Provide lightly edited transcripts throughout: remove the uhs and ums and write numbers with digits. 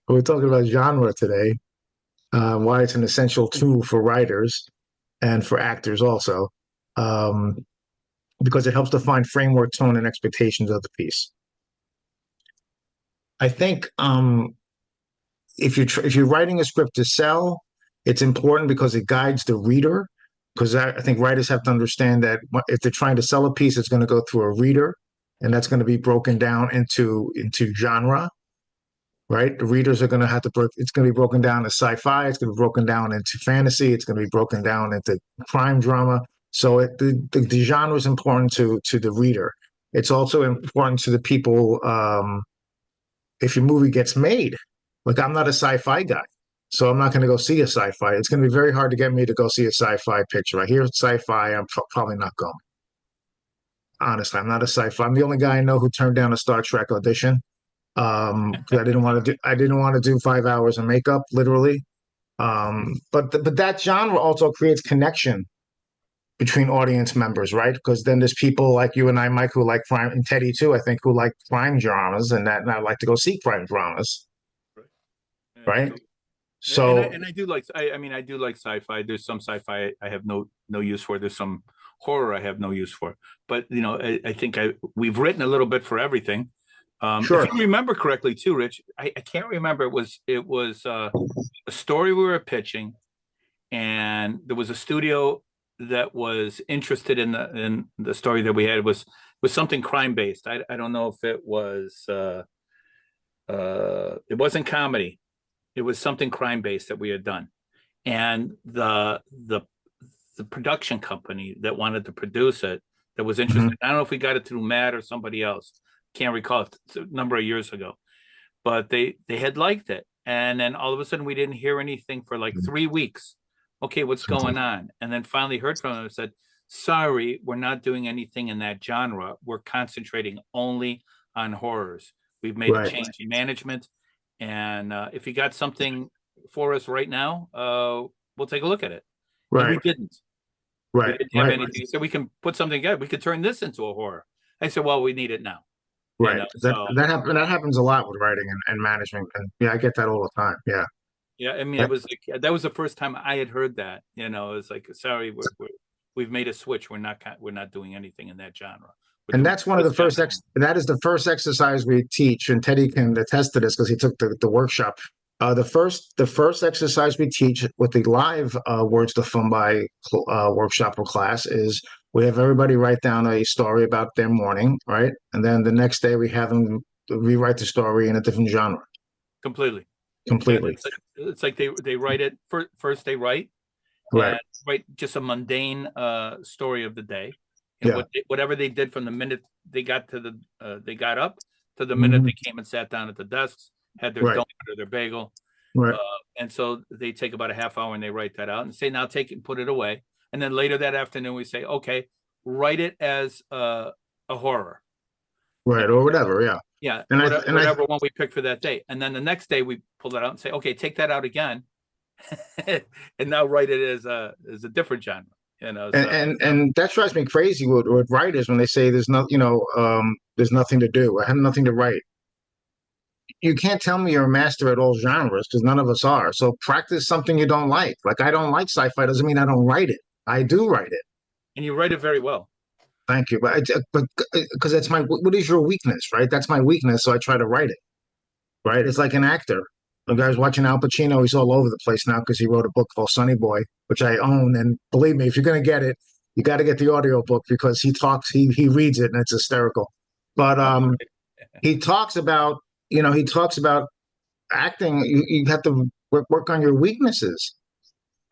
We're talking about genre today, why it's an essential tool for writers and for actors also, um, because it helps define framework, tone, and expectations of the piece. I think if you're writing a script to sell, it's important because it guides the reader. Because I think writers have to understand that if they're trying to sell a piece, it's going to go through a reader, and that's going to be broken down into genre, right? The readers are going to have to break. It's going to be broken down to sci-fi. It's going to be broken down into fantasy. It's going to be broken down into crime drama. So the genre is important to the reader. It's also important to the people. If your movie gets made, like I'm not a sci-fi guy, so I'm not going to go see a sci-fi. It's going to be very hard to get me to go see a sci-fi picture. I hear sci-fi, I'm probably not going. Honestly, I'm not a sci-fi. I'm the only guy I know who turned down a Star Trek audition because I didn't want to do 5 hours of makeup, literally. But that genre also creates connection between audience members, right? Because then there's people like you and I, Mike, who like crime, and Teddy too, I think, who like crime dramas, and I like to go see crime dramas, Right. right? So, So and I do like I mean I do like sci-fi. There's some sci-fi I have no use for. There's some horror I have no use for. But I think we've written a little bit for everything. If sure. you remember correctly, too, Rich, I can't remember. It was a story we were pitching, and there was a studio that was interested in the story that we had. It was something crime based. I don't know if it wasn't comedy. It was something crime based that we had done, and the production company that wanted to produce it that was Mhm. interested. I don't know if we got it through Matt or somebody else. Can't recall. It's a number of years ago, but they had liked it, and then all of a sudden we didn't hear anything for like 3 weeks. Okay, what's going on? And then finally heard from them and said, "Sorry, we're not doing anything in that genre. We're concentrating only on horrors. We've made a Right, change in management, and if you got something for us right now, we'll take a look at it." And we right, didn't. We right, didn't have right, anything. So we can put something together. We could turn this into a horror. I said, well, we need it now. right. So That happens a lot with writing and management, and yeah, I get that all the time. Yeah. yeah, I mean, it That- was like that was the first time I had heard that. It's like, sorry, we've made a switch. We're not doing anything in that genre. We're and doing that's one of this the first genre. ex that is the first exercise we teach, and Teddy can attest to this because he took the workshop. The first exercise we teach with the live words to film by workshop or class is we have everybody write down a story about their morning, right? And then the next day we have them rewrite the story in a different genre Completely. Yeah, completely. it's like they write it first. They write Right. and write just a mundane story of the day, and Yeah. whatever they did from the minute they got up to the minute Mhm. they came and sat down at the desks, had their Right. donut or their bagel. Right. Uh, and so they take about a half hour and they write that out and say, now take it and put it away. And then later that afternoon, we say, okay, write it as a horror. Right. And Or whatever. Yeah. yeah, And I whatever, and I whatever one we picked for that day. And then the next day we pull it out and say, okay, take that out again. And now write it as a different genre, and so and that drives me crazy with writers when they say there's nothing to do. I have nothing to write. You can't tell me you're a master at all genres because none of us are. So practice something you don't like. Like I don't like sci-fi doesn't mean I don't write it. I do write it. and you write it very well. Thank you. But because that's my what is your weakness, right? That's my weakness, so I try to write it. Right? It's like an actor. The guy's watching Al Pacino. He's all over the place now because he wrote a book called Sonny Boy, which I own. And believe me, if you're going to get it, you got to get the audio book because he talks, he reads it, and it's hysterical. But he talks about, he talks about acting. You have to work on your weaknesses,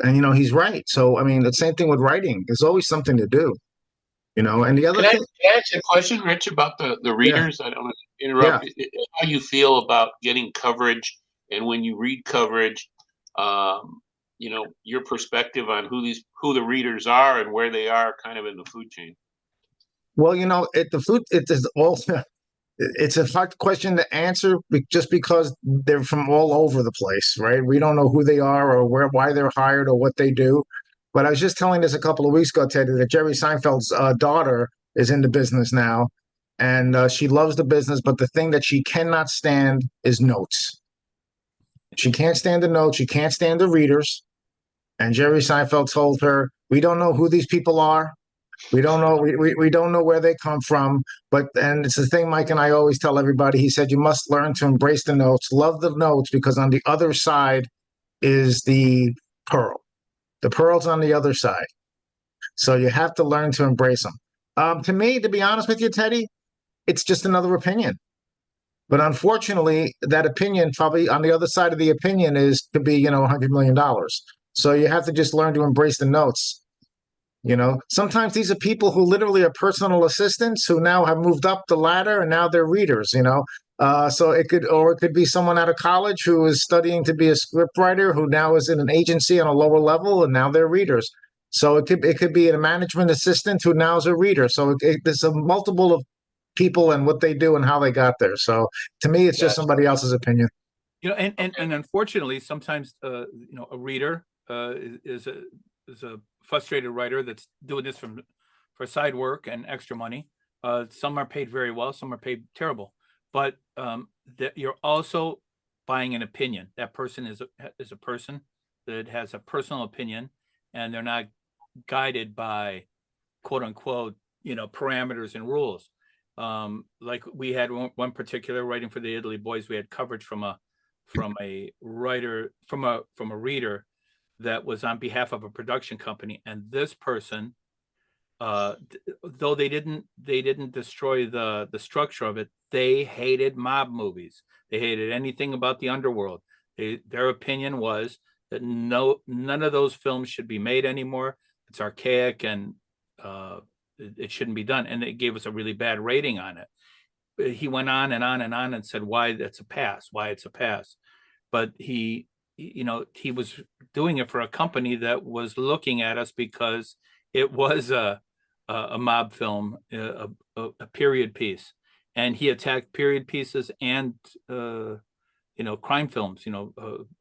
and he's right. So I mean, the same thing with writing. There's always something to do. And the other thing, Can I ask you a question, Rich, about the yeah, readers? I don't want to yeah. interrupt. How you feel about getting coverage, and when you read coverage, your perspective on who the readers are and where they are, kind of in the food chain. Well, the food it is all. It's a hard question to answer just because they're from all over the place, right? We don't know who they are or why they're hired or what they do. But I was just telling this a couple of weeks ago, Teddy, that Jerry Seinfeld's daughter is in the business now, and she loves the business, but the thing that she cannot stand is notes. She can't stand the notes. She can't stand the readers. And Jerry Seinfeld told her, "We don't know who these people are. We don't know. We don't know where they come from. But and it's the thing Mike and I always tell everybody. He said you must learn to embrace the notes, love the notes, because on the other side is the pearl. The pearl's on the other side. So you have to learn to embrace them. To me, to be honest with you, Teddy, it's just another opinion. But unfortunately, that opinion probably on the other side of the opinion is could be, $100 million. So you have to just learn to embrace the notes. Sometimes these are people who literally are personal assistants who now have moved up the ladder and now they're readers. So it could be someone out of college who is studying to be a scriptwriter who now is in an agency on a lower level and now they're readers. So it could be a management assistant who now is a reader. So there's a multiple of people and what they do and how they got there. So to me, it's just somebody else's opinion. And unfortunately, sometimes a reader is a frustrated writer that's doing this for side work and extra money. Some are paid very well, some are paid terrible. But that you're also buying an opinion. That person is a person that has a personal opinion, and they're not guided by quote unquote parameters and rules. Like we had one particular writing for the Italy Boys, we had coverage from a writer from a reader that was on behalf of a production company, and this person, though they didn't destroy the structure of it, they hated mob movies. They hated anything about the underworld. Their opinion was that none of those films should be made anymore. It's archaic and it shouldn't be done. And they gave us a really bad rating on it. He went on and on and on and said why it's a pass. But he was doing it for a company that was looking at us because it was a mob film, a period piece, and he attacked period pieces and crime films,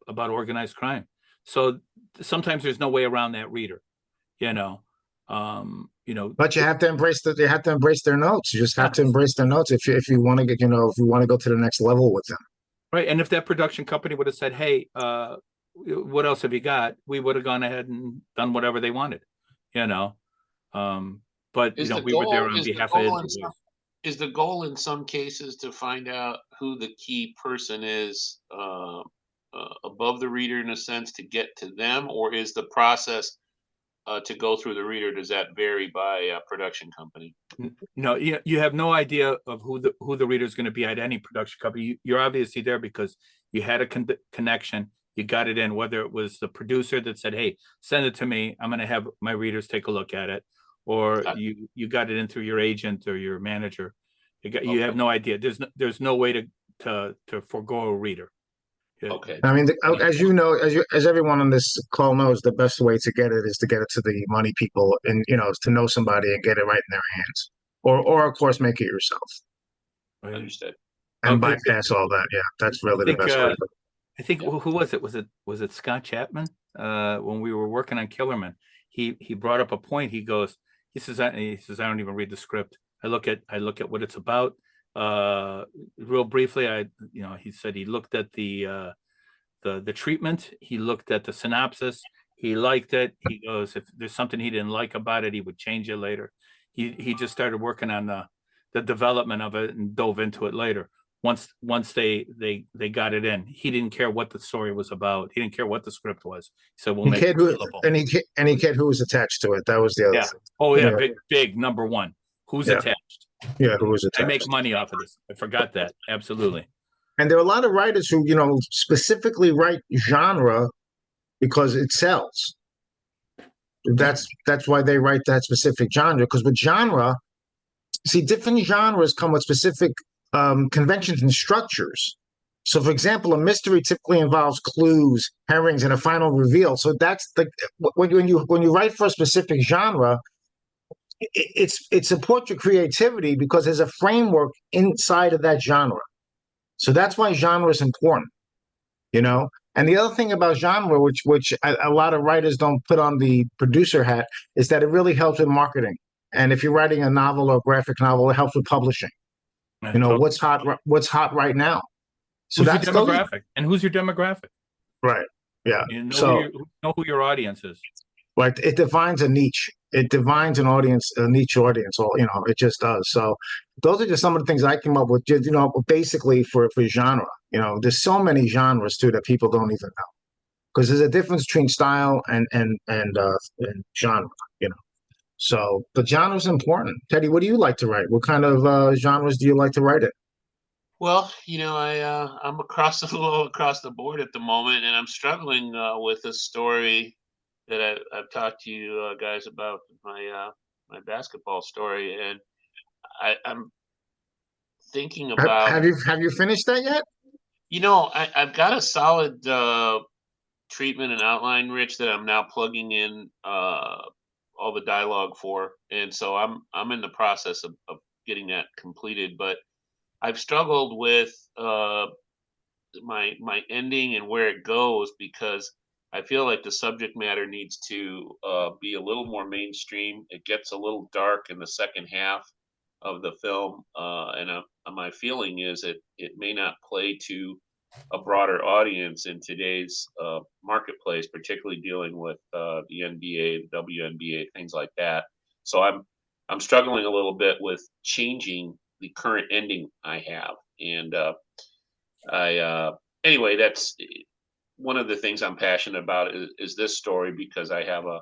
about organized crime. So sometimes there's no way around that reader, But you have to embrace their notes. You just have to embrace their notes if you want to get, if you want to go to the next level with them. Right. And if that production company would have said, hey, what else have you got? We would have gone ahead and done whatever they wanted, But we were there on behalf of it. Is the goal in some cases to find out who the key person is above the reader in a sense to get to them, or is the process to go through the reader, does that vary by production company? No, you have no idea of who the reader is going to be at any production company. You're obviously there because you had a connection. You got it in, whether it was the producer that said, hey, send it to me. I'm going to have my readers take a look at it. Or you got it in through your agent or your manager. You have no idea. There's no way to forego a reader. Okay. I mean, as you know, as everyone on this call knows, the best way to get it is to get it to the money people, and to know somebody and get it right in their hands, or of course make it yourself. Right. Understood. And bypass all that. Yeah, that's really the best way. I think who was it? Was it Scott Chapman? When we were working on Killerman, he brought up a point. He says I don't even read the script. I look at what it's about. Real briefly, he said he looked at the treatment. He looked at the synopsis. He liked it. He goes, if there's something he didn't like about it, he would change it later. He just started working on the development of it and dove into it later. Once they got it in, he didn't care what the story was about. He didn't care what the script was. So we'll make it available. Any kid who was attached to it. That was the other thing. Oh yeah, big number one. Who's attached? Yeah, who was attached? I make money off of this. I forgot that. Absolutely. And there are a lot of writers who, specifically write genre because it sells. That's why they write that specific genre. Because with genre, see, different genres come with specific conventions and structures. So, for example, a mystery typically involves clues, herrings, and a final reveal. So that's when you write for a specific genre, it supports your creativity because there's a framework inside of that genre. So that's why genre is important, And the other thing about genre, which a lot of writers don't put on the producer hat, is that it really helps with marketing. And if you're writing a novel or a graphic novel, it helps with publishing. Yeah, You know, totally. what's hot right now. So Who's your that's those demographic? And who's your demographic? right. Yeah. You So know who your audience is. like it defines a niche. It defines an audience, a niche audience, or it just does. So those are just some of the things I came up with, just, basically for genre. There's so many genres too that people don't even know. Because there's a difference between style and genre, you know. So the genre is important. Teddy, what do you like to write? What kind of genres do you like to write it? Well, I'm across the little across the board at the moment, and I'm struggling with a story that I've talked to you guys about my basketball story, and I'm thinking about, Have you finished that yet? I've got a solid treatment and outline, Rich, that I'm now plugging in all the dialogue for, and so I'm in the process of getting that completed, but I've struggled with my ending and where it goes because I feel like the subject matter needs to be a little more mainstream. It gets a little dark in the second half of the film, and my feeling is it may not play to a broader audience in today's marketplace, particularly dealing with the NBA, the WNBA, things like that. So I'm struggling a little bit with changing the current ending I have, and I anyway, that's one of the things I'm passionate about is this story because I have a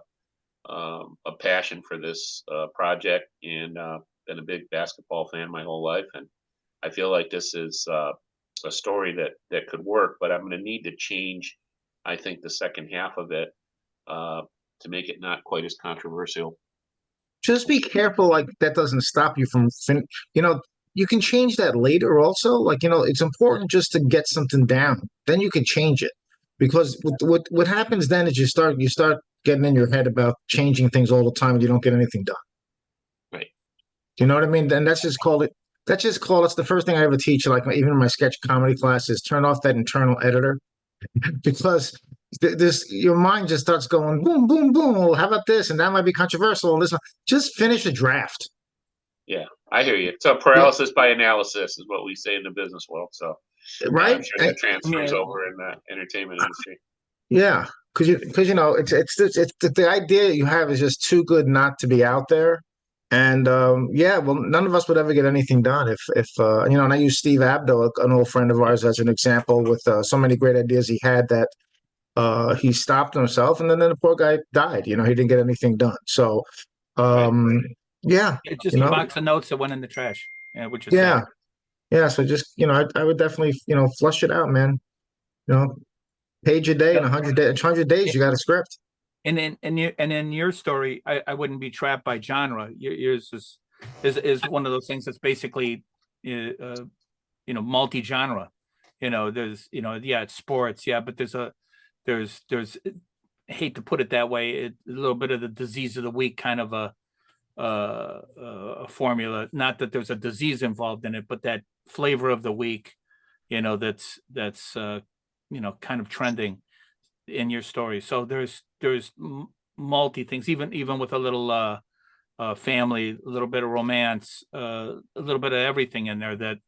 passion for this project and been a big basketball fan my whole life, and I feel like this is a story that could work, but I'm going to need to change. I think the second half of it to make it not quite as controversial. Just be careful, like that doesn't stop you from you know, you can change that later also. Like, it's important just to get something down. Then you can change it. Because what happens then is you start getting in your head about changing things all the time and you don't get anything done. Right. You know what I mean? Then that's just call it's the first thing I ever teach, like even in my sketch comedy classes, turn off that internal editor because this your mind just starts going boom, boom, boom. Well, how about this? And that might be controversial. And this one, just finish a draft. Yeah, I hear you. So Yeah, paralysis by analysis is what we say in the business world. So I'm right? sure And that transfers Yeah, over in the entertainment industry. yeah, because it's the idea you have is just too good not to be out there. And yeah, well, none of us would ever get anything done if. And I use Steve Abdo, an old friend of ours, as an example with so many great ideas he had that he stopped himself, and then the poor guy died. He didn't get anything done. So Right. um, yeah, it's you just a know, box of notes that went in the trash, which is sad. yeah, yeah. So just I would definitely flush it out, man. You know, page a day Yeah. and 100 days, you got a script. And in your story, I wouldn't be trapped by genre. Yours is one of those things that's basically multi-genre. There's yeah, it's sports, yeah, but there's I hate to put it that way, a little bit of the disease of the week kind of a formula. Not that there's a disease involved in it, but that flavor of the week, that's kind of trending in your story. So there's multi things, even with a little family, a little bit of romance, a little bit of everything in there that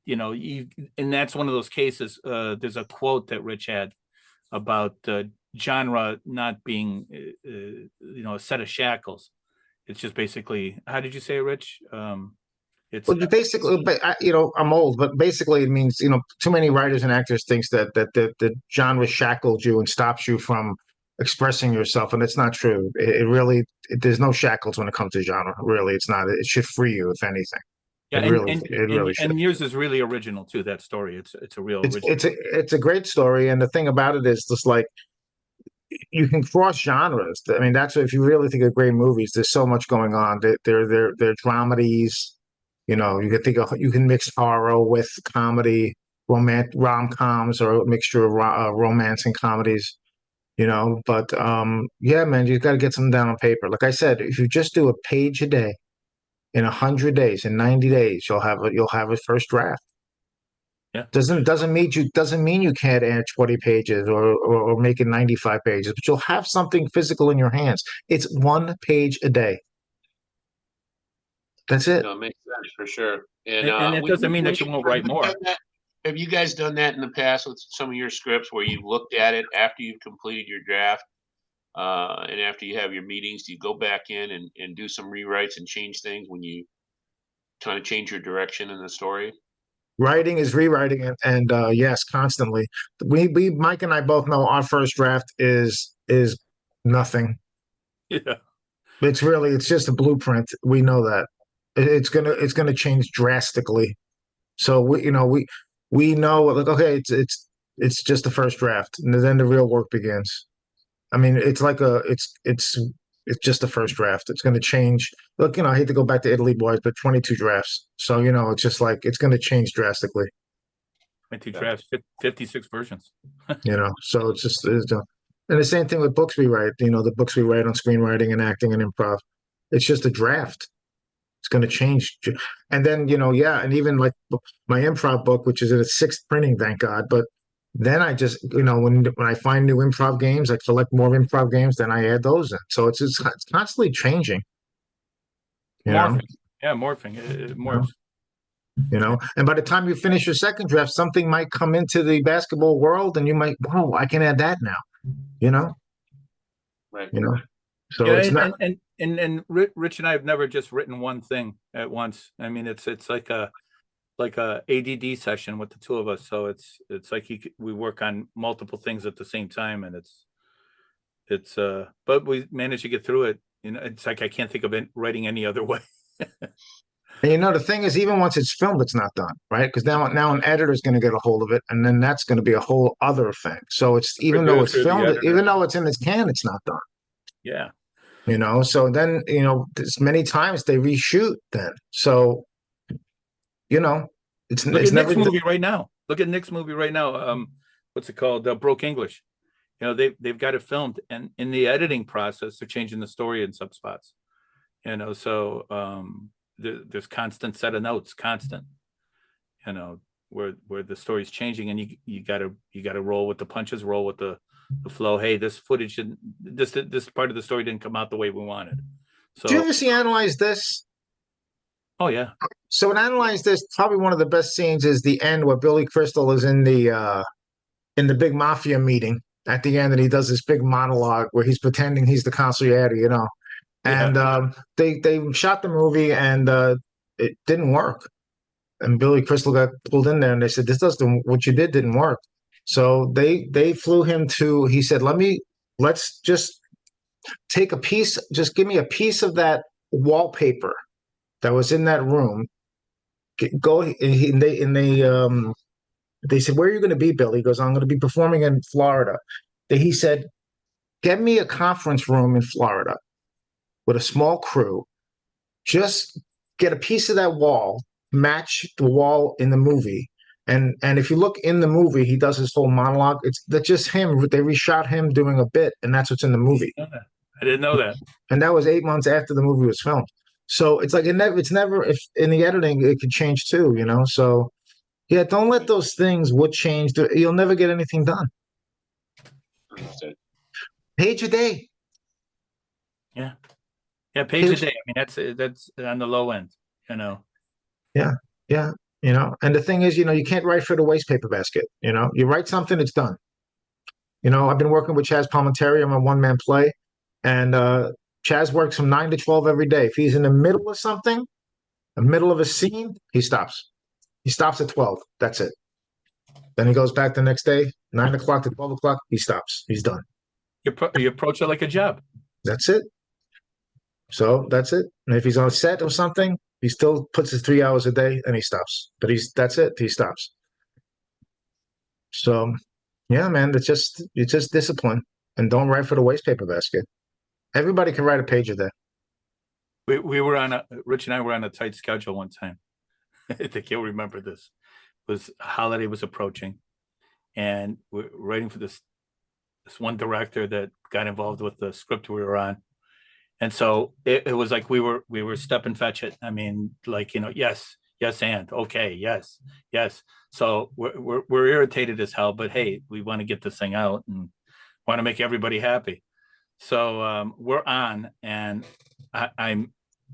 you and that's one of those cases. There's a quote that Rich had about genre not being a set of shackles. It's just basically, how did you say it, Rich? It's Well, basically, but I'm old, but basically it means, too many writers and actors thinks that the genre shackled you and stops you from expressing yourself, and it's not true. There's no shackles when it comes to genre. Really, it's not. It should free you, if anything. yeah, It really should. and yours is really original too. That story, it's a real It's original. it's a great story, and the thing about it is just like you can cross genres. I mean, that's if you really think of great movies. There's so much going on. They're dramedies. You can mix horror with comedy, rom-coms, or a mixture of romance and comedies. But yeah, man, you got to get something down on paper. Like I said, if you just do a page a day in 100 days, in 90 days, you'll have a first draft. Yeah. Doesn't mean you can't add 20 pages or make it 95 pages, but you'll have something physical in your hands. It's one page a day. That's it. No, it makes sense for sure. And that doesn't mean that you won't write more. Have you guys done that in the past with some of your scripts where you've looked at it after you've completed your draft? And after you have your meetings, do you go back in and do some rewrites and change things when you kind of change your direction in the story? Writing is rewriting, and yes, constantly. We Mike and I both know our first draft is nothing. Yeah. It's just a blueprint. We know that it's gonna change drastically. So we know, like, okay, it's just the first draft, and then the real work begins. I mean, it's just the first draft. It's going to change. Look, I hate to go back to Italy, boys, but 22 drafts. So it's just like it's going to change drastically. 22 drafts, 56 versions. So and the same thing with books we write. The books we write on screenwriting and acting and improv. It's just a draft. It's going to change. And then, yeah, and even like my improv book, which is at its sixth printing, thank God. But then I just, when I find new improv games, I collect more improv games, then I add those in. So it's constantly changing. Morphing. Yeah, morphing. It morphs. And by the time you finish your second draft, something might come into the basketball world and you might, whoa, I can add that now, Right. So yeah, it's not. And Rich and I have never just written one thing at once. I mean, it's like a ADD session with the two of us. So it's like we work on multiple things at the same time, and it's but we manage to get through it. It's like I can't think of it writing any other way. And the thing is, even once it's filmed, it's not done, right? Because now an editor is going to get a hold of it, and then that's going to be a whole other thing. So it's even though it's filmed, even though it's in its can, it's not done. Yeah. So then there's many times they reshoot. Then so it's Look it's at never Nick's movie right now. Look at Nick's movie right now. What's it called? Broke English. They've got it filmed, and in the editing process, they're changing the story in some spots. So there's constant set of notes, constant. Where the story's changing, and you gotta roll with the punches, roll with the flow. Hey, this footage didn't, this part of the story didn't come out the way we wanted. So, do you ever see Analyze This? Oh yeah. So in Analyze This, probably one of the best scenes is the end where Billy Crystal is in the big mafia meeting at the end, and he does this big monologue where he's pretending he's the consigliere. And they shot the movie, and it didn't work. And Billy Crystal got pulled in there, and they said, what you did didn't work. So they flew him to. He said, let's just take a piece. Just give me a piece of that wallpaper that was in that room. Go and they said, where are you going to be, Bill? He goes, I'm going to be performing in Florida. He said, get me a conference room in Florida with a small crew. Just get a piece of that wall, match the wall in the movie. And if you look in the movie, he does his whole monologue. That's just him. They reshot him doing a bit, and that's what's in the movie. I didn't know that. And that was 8 months after the movie was filmed. So it's like it's never, if in the editing it could change too, So yeah, don't let those things would change. You'll never get anything done. Page a day. Yeah. Yeah, page a day. I mean, that's on the low end, Yeah. And the thing is, you can't write for the waste paper basket. You write something, it's done. I've been working with Chaz Palminteri. I'm a one-man play, and Chaz works from 9 to 12 every day. If he's in the middle of something, the middle of a scene, he stops. He stops at 12. That's it. Then he goes back the next day, 9 o'clock to 12 o'clock. He stops. He's done. You approach it like a job. That's it. So that's it. And if he's on a set or something, he still puts his 3 hours a day and he stops. But that's it. He stops. So yeah, man, it's just discipline, and don't write for the waste paper basket. Everybody can write a page a day. We were Rich and I were on a tight schedule one time. I think you'll remember this. Holiday was approaching, and we're writing for this one director that got involved with the script we were on. And so it was like we were step and fetch it. I mean, like, yes, and okay, yes. So we're irritated as hell, but hey, we want to get this thing out and want to make everybody happy. So we're on, and I'm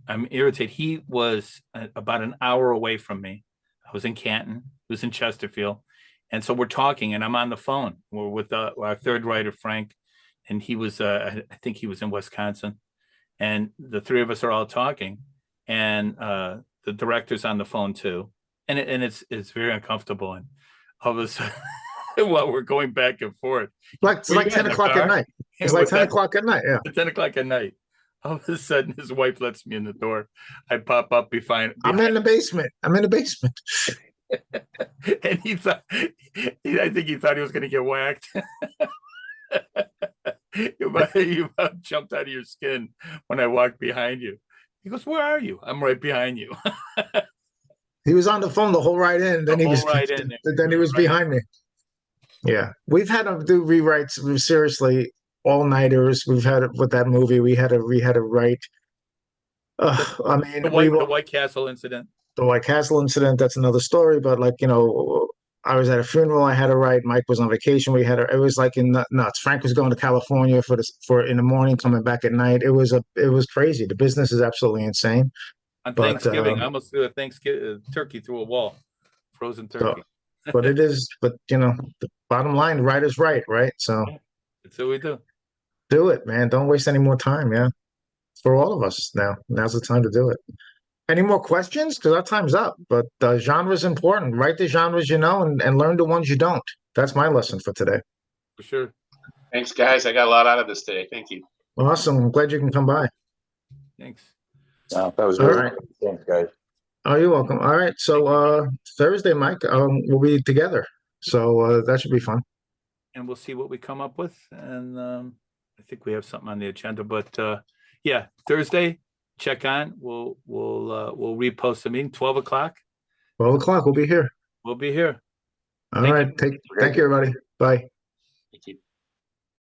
I'm irritated. He was about an hour away from me. I was in Canton. He was in Chesterfield, and so we're talking, and I'm on the phone. We're with our third writer, Frank, and he was, I think he was in Wisconsin, and the three of us are all talking, and the director's on the phone too, and it's very uncomfortable, and all of a sudden, while we're going back and forth, It's where like you at, 10 in the o'clock at car? night. It's like What's 10 that? o'clock at night. Yeah. 10 o'clock at night. All of a sudden, his wife lets me in the door. I pop up behind, I'm in the basement. I'm in the basement. and he thought, I think he thought he was going to get whacked. You about jumped out of your skin when I walked behind you. He goes, "Where are you?" I'm right behind you. He was on the phone the whole ride in. The Then he whole was ride in. then he was Right. behind me. Yeah. We've had to do rewrites seriously, all-nighters. We've had it with that movie. We had to write. I mean, The White Castle incident. the White Castle incident, that's another story. But like, I was at a funeral. I had to write. Mike was on vacation. It was like in nuts. Frank was going to California for in the morning, coming back at night. It was crazy. The business is absolutely insane. On But Thanksgiving, I almost threw a Thanksgiving turkey through a wall, frozen so, turkey. but it is. But the bottom line, right is right, right? So That's what we do. do it, man. Don't waste any more time. Yeah, for all of us now. Now's the time to do it. Any more questions? Because our time's up. But genre is important. Write the genres you know and learn the ones you don't. That's my lesson for today. For sure. Thanks, guys. I got a lot out of this today. Thank you. Awesome. I'm glad you can come by. Thanks. No, that was All really right. good. Thanks, guys. Oh, you're welcome. All right. So Thursday, Mike, we'll be together. So that should be fun. And we'll see what we come up with. And I think we have something on the agenda. But yeah, Thursday, check on. We'll repost the meeting. 12 o'clock. 12 o'clock. We'll be here. We'll be here. All Thank right. you. Thank you, everybody. Bye. Thank you.